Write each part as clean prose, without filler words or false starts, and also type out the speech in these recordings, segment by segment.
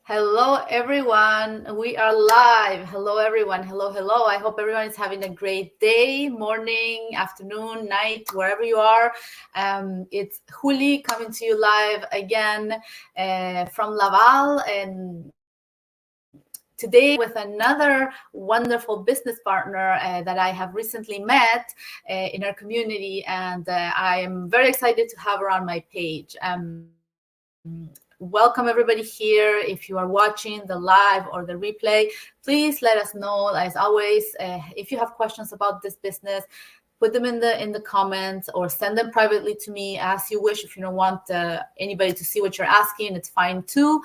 Hello, everyone. We are live. Hello, everyone. Hello, hello. I hope everyone is having a great day, morning, afternoon, night, wherever you are. It's Juli coming to you live again from Laval. And today with another wonderful business partner that I have recently met in our community. And I am very excited to have her on my page. Welcome everybody here. If you are watching the live or the replay, please let us know. As always, if you have questions about this business, put them in the comments or send them privately to me as you wish. If you don't want anybody to see what you're asking, it's fine too.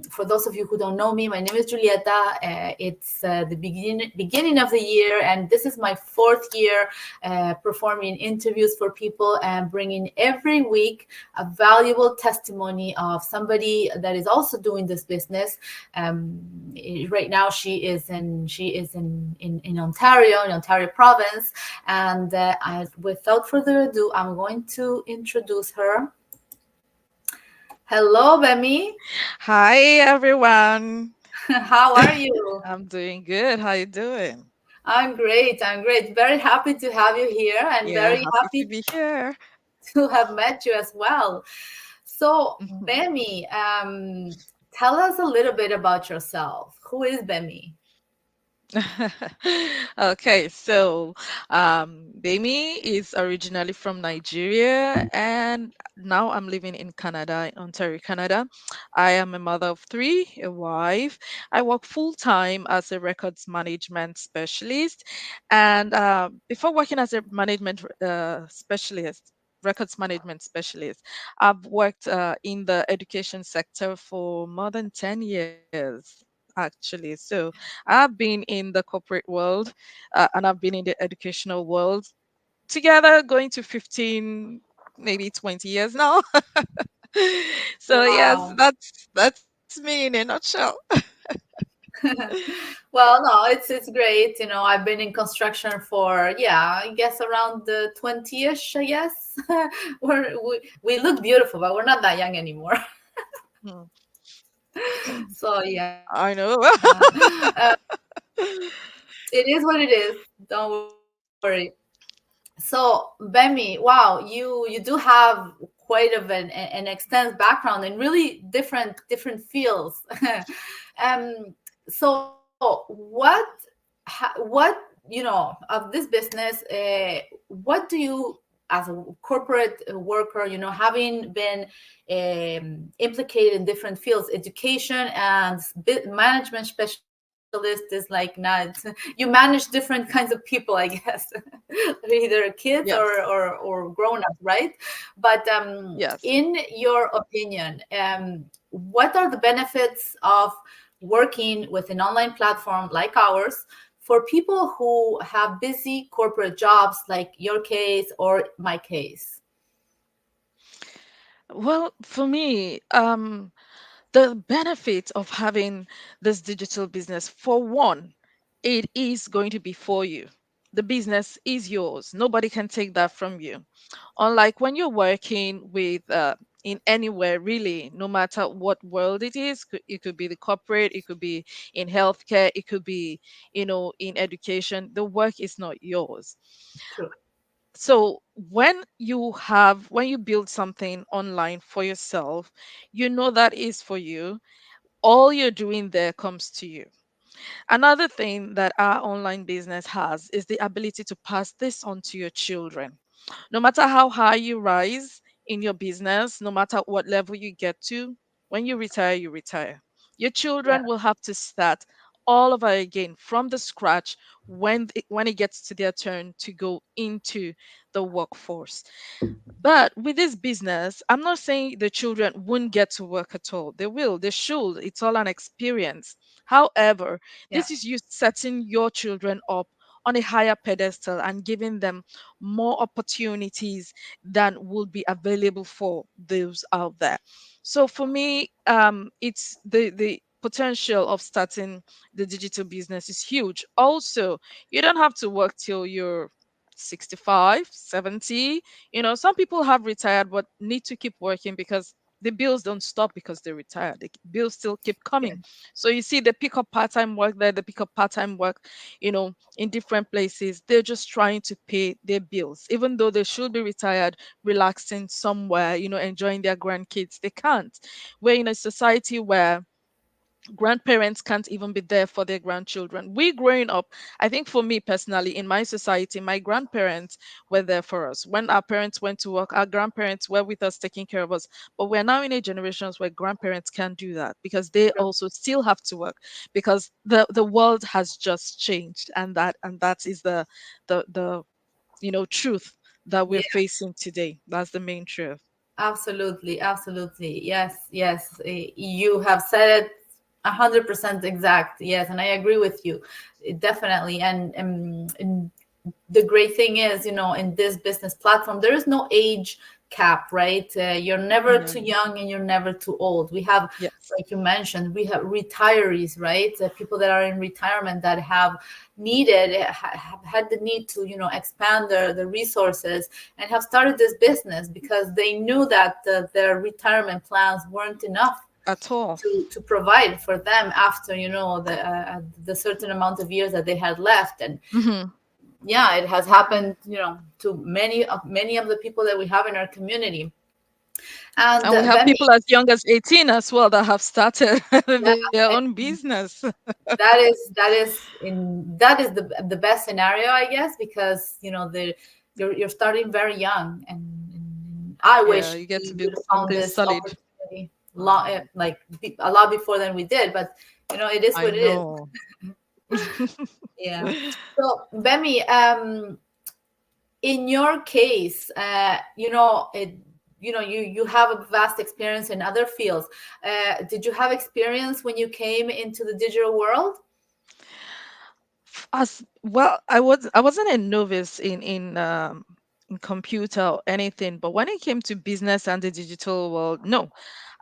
For those of you who don't know me, my name is Julieta. It's the beginning of the year, and this is my fourth year performing interviews for people and bringing every week a valuable testimony of somebody that is also doing this business. Right now, she is in Ontario, in Ontario province, and without further ado, I'm going to introduce her. Hello, Gbemi. Hi everyone. How are you? I'm doing good. How you doing? I'm great. I'm great. Very happy to have you here and Yeah, very happy to happy be here. to have met you as well. So, Mhm. Gbemi, tell us a little bit about yourself. Who is Gbemi? Okay, so Gbemi is originally from Nigeria and now I'm living in Canada, in Ontario, Canada. I am a mother of three, a wife. I work full time as a records management specialist. And before working as a management specialist, records management specialist, I've worked in the education sector for more than 10 years. Actually, so I've been in the corporate world and I've been in the educational world together going to 15, maybe 20 years now. So yes, Wow. that's me in a nutshell. Well, no, it's great. I've been in construction for, yeah, I guess around the 20-ish, I guess. We look beautiful, but we're not that young anymore. Hmm. So yeah, I know. it is what it is. Don't worry. So, Bemi, wow, you do have quite of an extensive background in really different fields. um, so what of this business? What do you, as a corporate worker, having been implicated in different fields, education and management specialist is like not you manage different kinds of people, I guess. They're either kids Yes. or grown-ups, right? But Yes. in your opinion, what are the benefits of working with an online platform like ours for people who have busy corporate jobs, like your case or my case? Well, for me, the benefit of having this digital business, for one, it is going to be for you. The business is yours. Nobody can take that from you. Unlike when you're working with in anywhere really, no matter what world it is, it could be the corporate, it could be in healthcare, it could be, in education. The work is not yours. True. So when you build something online for yourself, you know that is for you. All you're doing there comes to you. Another thing that our online business has is the ability to pass this on to your children. No matter how high you rise in your business, no matter what level you get to, when you retire, you retire. Your Yeah. children will have to start all over again from the scratch when it gets to their turn to go into the workforce. But with this business, I'm not saying the children won't get to work at all. They will, they should. It's all an experience. However, Yeah. this is you setting your children up on a higher pedestal and giving them more opportunities than will be available for those out there. So for me, it's the potential of starting the digital business is huge. Also, you don't have to work till you're 65, 70. Some people have retired but need to keep working because the bills don't stop because they retire. The bills still keep Yeah, coming. So you see, they pick up part-time work there, they pick up part-time work, in different places. They're just trying to pay their bills, even though they should be retired, relaxing somewhere, enjoying their grandkids. They can't. We're in a society where grandparents can't even be there for their grandchildren. We growing up, I think for me personally, in my society, my grandparents were there for us. When our parents went to work, our grandparents were with us taking care of us. But we're now in a generations where grandparents can't do that because they true. also still have to work, because the world has just changed, and that is the truth that we're Yeah, facing today. That's the main truth. absolutely, absolutely. Yes, yes. You have said it 100% exact. Yes, and I agree with you. Definitely. And the great thing is, in this business platform, there is no age cap, right? You're never too Mhm. young and you're never too old. We have, Yes, like you mentioned, we have retirees, right? People that are in retirement that have had the need to, expand their resources and have started this business because they knew that their retirement plans weren't enough at all. to provide for them after, the certain amount of years that they had left. And Hmm. yeah, it has happened, to many of the people that we have in our community. And And we have Bemi, people as young as 18 as well that have started yeah, their own and business. that is the best scenario, I guess, because you're starting very young, and I Yeah, wish you get to we would build have found something this solid. opportunity a lot before than we did, but it is I what it is. know. Yeah. So Bemi, in your case, you have a vast experience in other fields. Did you have experience when you came into the digital world? As well, I wasn't a novice in computer or anything, but when it came to business and the digital world, no,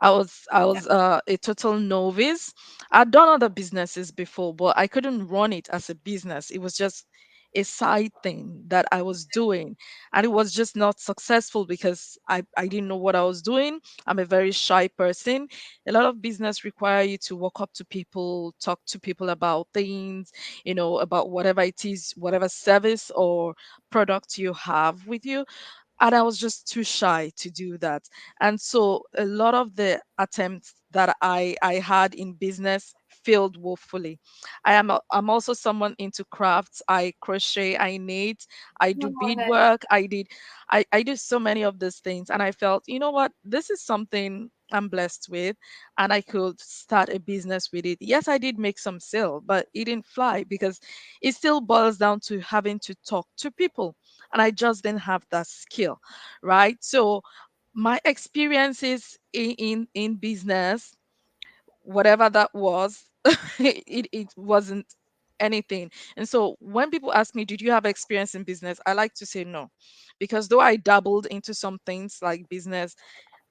Yeah, I was a total novice. I'd done other businesses before, but I couldn't run it as a business. It was just a side thing that I was doing, and it was just not successful because I didn't know what I was doing. I'm a very shy person. A lot of business require you to walk up to people, talk to people about things, about whatever it is, whatever service or product you have with you. And I was just too shy to do that. And so a lot of the attempts that I had in business failed woefully. I'm also someone into crafts. I crochet, I knit, I do oh, beadwork, I do so many of these things. And I felt, you know what, this is something I'm blessed with, and I could start a business with it. Yes, I did make some sale, but it didn't fly because it still boils down to having to talk to people, and I just didn't have that skill, right? So my experiences in business, whatever that was, it wasn't anything. And so when people ask me, did you have experience in business, I like to say no, because though I dabbled into some things like business,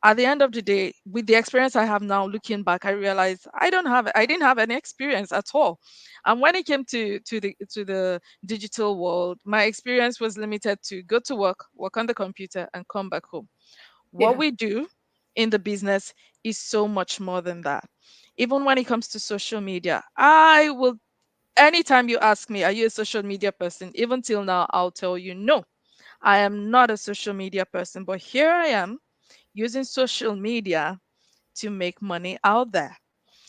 at the end of the day, with the experience I have now, looking back, I realized I didn't have any experience at all. And when it came to the digital world, my experience was limited to go to work on the computer, and come back home. What yeah, we do in the business is so much more than that. Even when it comes to social media, I will, anytime you ask me, are you a social media person? Even till now, I'll tell you no, I am not a social media person, but here I am using social media to make money out there.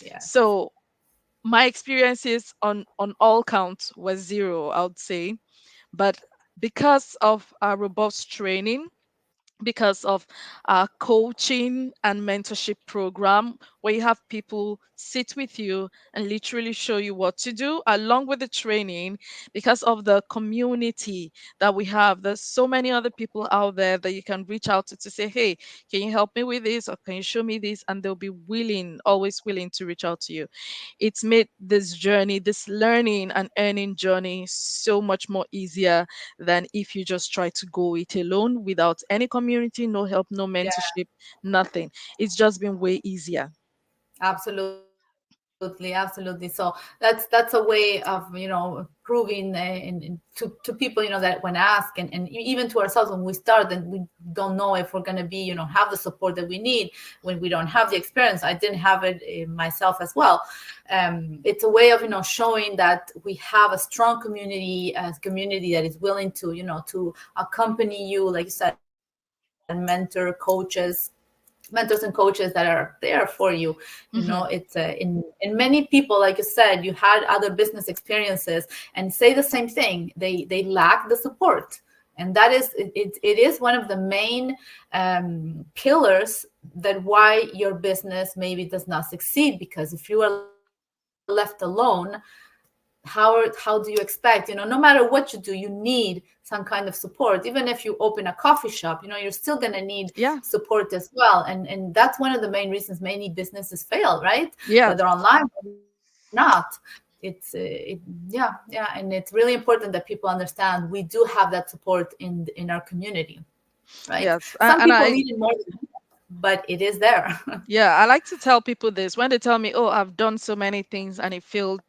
yes, So my experiences on all counts was zero, I would say. But because of our robust training, because of our coaching and mentorship program, where you have people sit with you and literally show you what to do along with the training, because of the community that we have, there's so many other people out there that you can reach out to say, hey, can you help me with this, or can you show me this, and they'll be willing, always willing to reach out to you. It's made this journey, this learning and earning journey, so much more easier than if you just try to go it alone without any community, no help, no yeah, mentorship, nothing. It's just been way easier. absolutely. Absolutely. So that's a way of, proving, to people, that when asked, and even to ourselves when we start, and we don't know if we're going to be, have the support that we need when we don't have the experience. I didn't have it myself as well. It's a way of, showing that we have a strong community, a community that is willing to, to accompany you, like you said, mentors and coaches that are there for you. Hmm. It's in many people, like you said, you had other business experiences and say the same thing. They lack the support, and that is it is one of the main pillars that why your business maybe does not succeed, because if you are left alone, how do you expect, no matter what you do, you need some kind of support. Even if you open a coffee shop, you're still going to need Yeah. support as well. And that's one of the main reasons many businesses fail, right? Whether Yes. online or not. Yeah, and it's really important that people understand we do have that support in our community, right? Some Yes. people And need it I, more than others, but it is there. yeah, I like to tell people this when they tell me, "Oh, I've done so many things and it failed."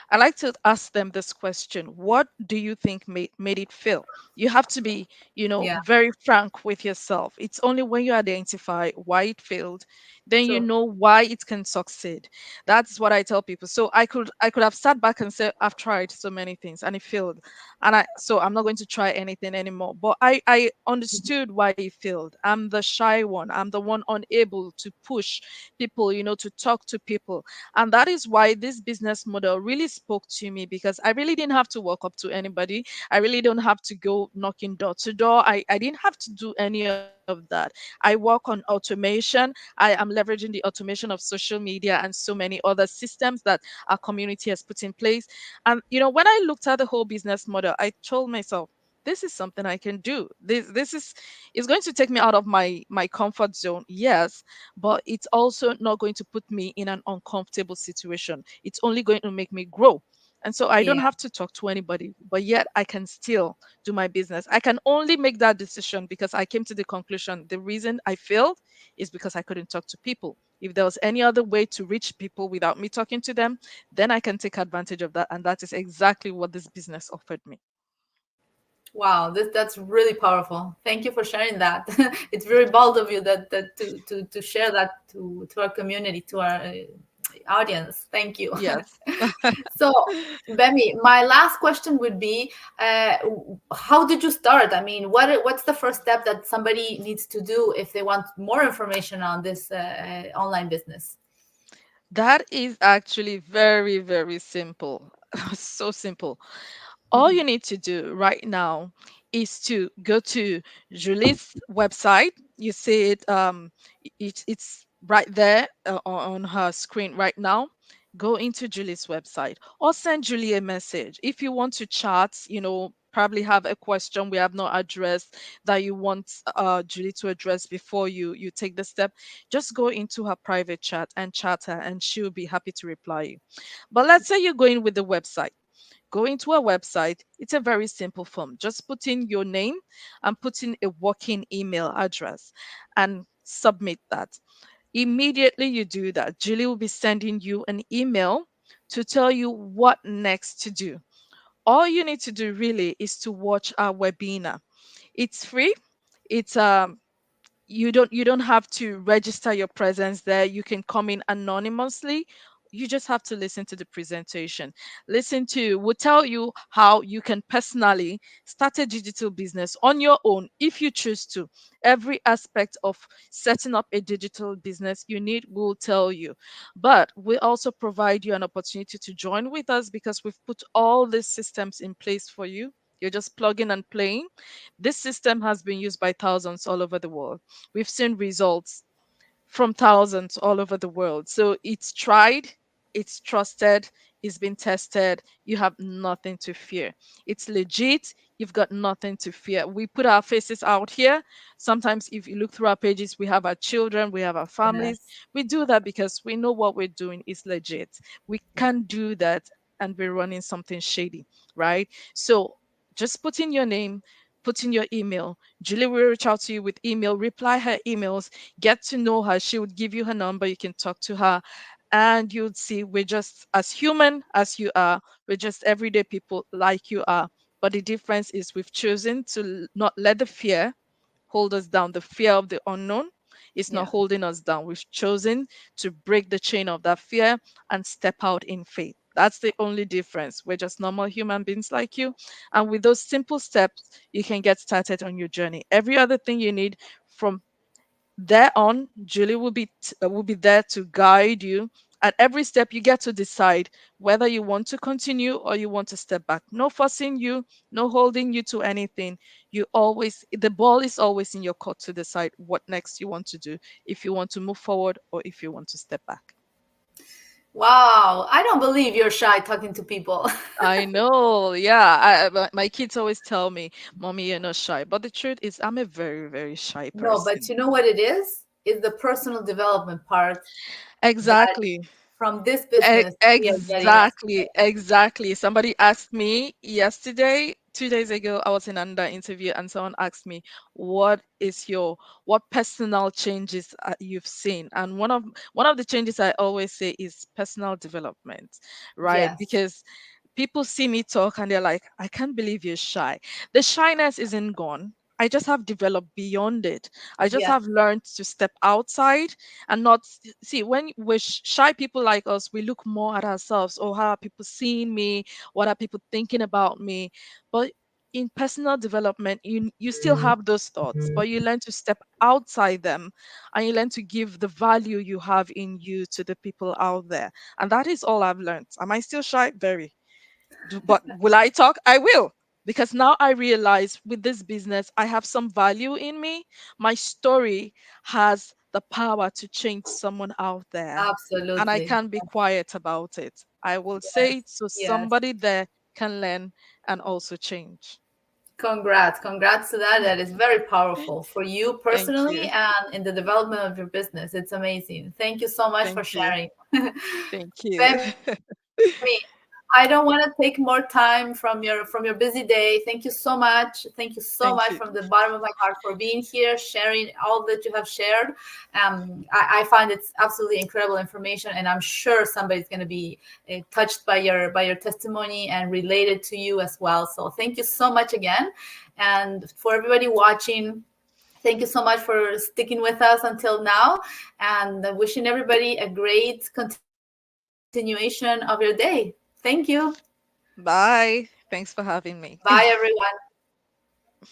I like to ask them this question: what do you think made it fail? You have to be, Yeah, very frank with yourself. It's only when you identify why it failed, then you true. know why it can succeed. That's what I tell people. So I could have sat back and said, "I've tried so many things and it failed, and I'm not going to try anything anymore." But I understood why it failed. I'm the shy one. I'm the one unable to push people, to talk to people. And that is why this business model really spoke to me, because I really didn't have to walk up to anybody. I really don't have to go knocking door to door. I didn't have to do any of that. I work on automation. I am leveraging the automation of social media and so many other systems that our community has put in place. And when I looked at the whole business model, I told myself, this is something I can do. This is going to take me out of my comfort zone, yes, but it's also not going to put me in an uncomfortable situation. It's only going to make me grow. And so I don't Yeah. have to talk to anybody, but yet I can still do my business. I can only make that decision because I came to the conclusion the reason I failed is because I couldn't talk to people. If there was any other way to reach people without me talking to them, then I can take advantage of that. And that is exactly what this business offered me. Wow, that's really powerful. Thank you for sharing that. It's very bold of you that to share that to our community, to our audience. Thank you. Yes. So, Bemi, my last question would be, how did you start? I mean, what's the first step that somebody needs to do if they want more information on this online business? That is actually very, very simple. So simple. All Mhm. you need to do right now is to go to Julie's website. You see it, it's right there on her screen right now. Go into Julie's website or send Julie a message. If you want to chat, probably have a question we have not addressed that you want Julie to address before you take the step, just go into her private chat and chat her, and she'll be happy to reply you. But let's say you're going with the website. Go into a website. It's a very simple form. Just put in your name and put in a working email address and submit that. Immediately you do that, Julie will be sending you an email to tell you what next to do. All you need to do really is to watch our webinar. It's free. It's you don't have to register your presence there. You can come in anonymously. You just have to listen to the presentation. Listen to will tell you how you can personally start a digital business on your own if you choose to. Every aspect of setting up a digital business you need will tell you. But we also provide you an opportunity to join with us because we've put all these systems in place for you. You're just plugging and playing. This system has been used by thousands all over the world. We've seen results from thousands all over the world. So it's tried, it's trusted, it's been tested. You have nothing to fear. It's legit. You've got nothing to fear. We put our faces out here. Sometimes, if you look through our pages, we have our children, we have our families. Yes. We do that because we know what we're doing is legit. We can't do that and be running something shady, right? So just put in your name, put in your email. Julie will reach out to you with email, reply her emails, get to know her. She would give you her number. You can talk to her and you'd see we're just as human as you are. We're just everyday people like you are. But the difference is we've chosen to not let the fear hold us down. The fear of the unknown is not Yeah. holding us down. We've chosen to break the chain of that fear and step out in faith. That's the only difference. We're just normal human beings like you. And with those simple steps, you can get started on your journey. Every other thing you need from there on, Julie will be there to guide you. At every step, you get to decide whether you want to continue or you want to step back. No forcing you, no holding you to anything. The ball is always in your court to decide what next you want to do, if you want to move forward or if you want to step back. Wow, I don't believe you're shy talking to people. I know, yeah. My kids always tell me, "Mommy, you're not shy," but the truth is, I'm a very, very shy No, but person. you know what it is? It's the personal development part that Exactly. from this business we are getting as Exactly, exactly. Somebody asked me yesterday, 2 days ago, I was in another interview, and someone asked me, what personal changes you've seen?" And one of the changes I always say is personal development, right? yes, Because people see me talk and they're like, "I can't believe you're shy." The shyness isn't gone. I just have developed beyond it. I just yes, have learned to step outside and not see when we're shy people like us, we look more at ourselves. Oh, how are people seeing me? What are people thinking about me? But in personal development, you still have those thoughts, but you learn to step outside them and you learn to give the value you have in you to the people out there. And that is all I've learned. Am I still shy? Very. But will I talk? I will. Because now I realize with this business, I have some value in me. My story has the power to change someone out there. And I absolutely. can't be quiet about it. I will say Yes, it so yes. somebody there can learn and also change. Congrats. Congrats to that. That is very powerful for you Thank personally you. and in the development of your business. It's amazing. Thank you so much for Thank you. sharing. Thank you. Femi, I don't want to take more time from your busy day. Thank you so much. Thank you so Thank much you. from the bottom of my heart for being here, sharing all that you have shared. I find it's absolutely incredible information, and I'm sure somebody's going to be touched by your testimony and related to you as well. So thank you so much again, and for everybody watching. Thank you so much for sticking with us until now, and wishing everybody a great continuation of your day. Thank you. Bye. Thanks for having me. Bye, everyone.